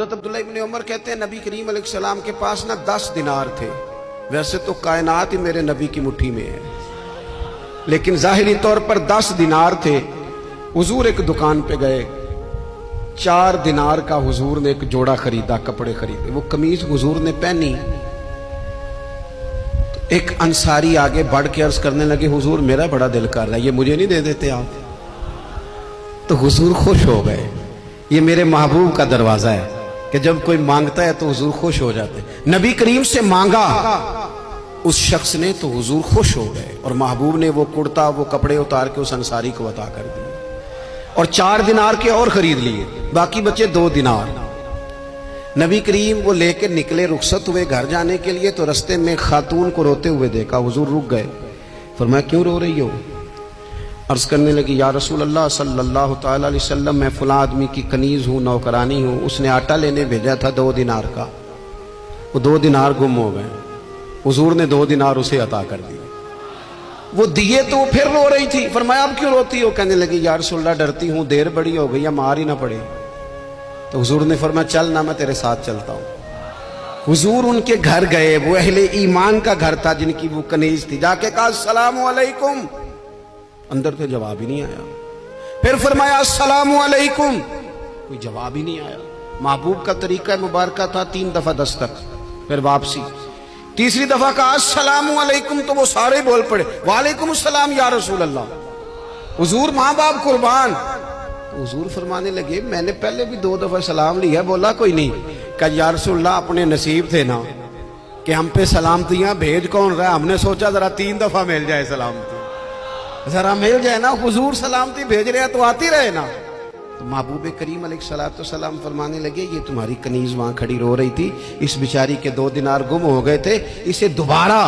حضرت عبداللہ ابن عمر کہتے ہیں نبی کریم علیہ السلام کے پاس نا 10 دینار تھے. ویسے تو کائنات ہی میرے نبی کی مٹھی میں ہے، لیکن ظاہری طور پر 10 دینار تھے. حضور ایک دکان پہ گئے، 4 دینار کا حضور نے ایک جوڑا خریدا، کپڑے خریدے. وہ قمیض حضور نے پہنی تو ایک انصاری آگے بڑھ کے عرض کرنے لگے حضور میرا بڑا دل کر رہا ہے، یہ مجھے نہیں دے دیتے آپ؟ تو حضور خوش ہو گئے. یہ میرے محبوب کا دروازہ ہے کہ جب کوئی مانگتا ہے تو حضور خوش ہو جاتے ہیں. نبی کریم سے مانگا اس شخص نے تو حضور خوش ہو گئے، اور محبوب نے وہ کرتا وہ کپڑے اتار کے اس انصاری کو عطا کر دیے، اور 4 دینار کے اور خرید لیے، باقی بچے 2 دینار. نبی کریم وہ لے کے نکلے، رخصت ہوئے گھر جانے کے لیے، تو رستے میں خاتون کو روتے ہوئے دیکھا. حضور رک گئے، فرمایا کیوں رو رہی ہو؟ عرض کرنے لگی یا رسول اللہ صلی اللہ تعالی علیہ وسلم میں فلاں آدمی کی کنیز ہوں، نوکرانی ہوں، اس نے آٹا لینے بھیجا تھا 2 دینار کا، وہ 2 دینار گم ہو گئے. حضور نے 2 دینار اسے عطا کر دیے. وہ دیے تو وہ پھر رو رہی تھی. فرمایا اب کیوں روتی ہو؟ کہنے لگی یا رسول اللہ ڈرتی ہوں دیر بڑی ہو گئی یا مار ہی نہ پڑے. تو حضور نے فرمایا چل نہ، میں تیرے ساتھ چلتا ہوں. حضور ان کے گھر گئے، وہ اہل ایمان کا گھر تھا جن کی وہ کنیز تھی. جا کے کہا السلام علیکم، اندر سے جواب ہی نہیں آیا. پھر فرمایا السلام علیکم، کوئی جواب ہی نہیں آیا. محبوب کا طریقہ مبارکہ تھا 3 دفعہ دستک، پھر واپسی. تیسری دفعہ کہا السلام علیکم تو وہ سارے بول پڑے وعلیکم السلام یا رسول اللہ. حضور ماں باپ قربان. تو حضور فرمانے لگے میں نے پہلے بھی 2 دفعہ سلام لیا، بولا کوئی نہیں. کہا یا رسول اللہ اپنے نصیب تھے نا کہ ہم پہ سلامتیاں بھیج کون رہا ہے، ہم نے سوچا ذرا 3 دفعہ مل جائے سلامتی، ذرا مل جائے نا. حضور سلامتی بھیج رہے ہیں تو آتی رہے نا. تو محبوب کریم علیہ السلام فرمانے لگے یہ تمہاری کنیز وہاں کھڑی رو رہی تھی، اس بیچاری کے 2 دینار گم ہو گئے تھے، اسے دوبارہ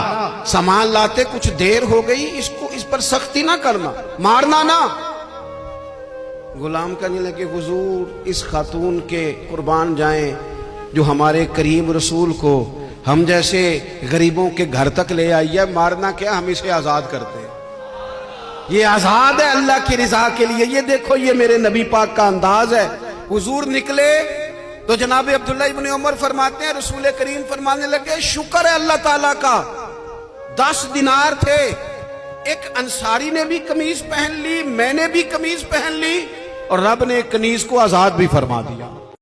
سامان لاتے کچھ دیر ہو گئی، اس پر سختی نہ کرنا، مارنا نہ. غلام کہنے لگے حضور اس خاتون کے قربان جائیں جو ہمارے کریم رسول کو ہم جیسے غریبوں کے گھر تک لے آئی ہے، مارنا کیا، ہم اسے آزاد کرتے ہیں، یہ آزاد ہے اللہ کی رضا کے لیے. یہ دیکھو یہ میرے نبی پاک کا انداز ہے. حضور نکلے تو جناب عبداللہ ابن عمر فرماتے ہیں رسول کریم فرمانے لگے شکر ہے اللہ تعالیٰ کا 10 دینار تھے، ایک انصاری نے بھی قمیض پہن لی، میں نے بھی قمیض پہن لی، اور رب نے کنیز کو آزاد بھی فرما دیا.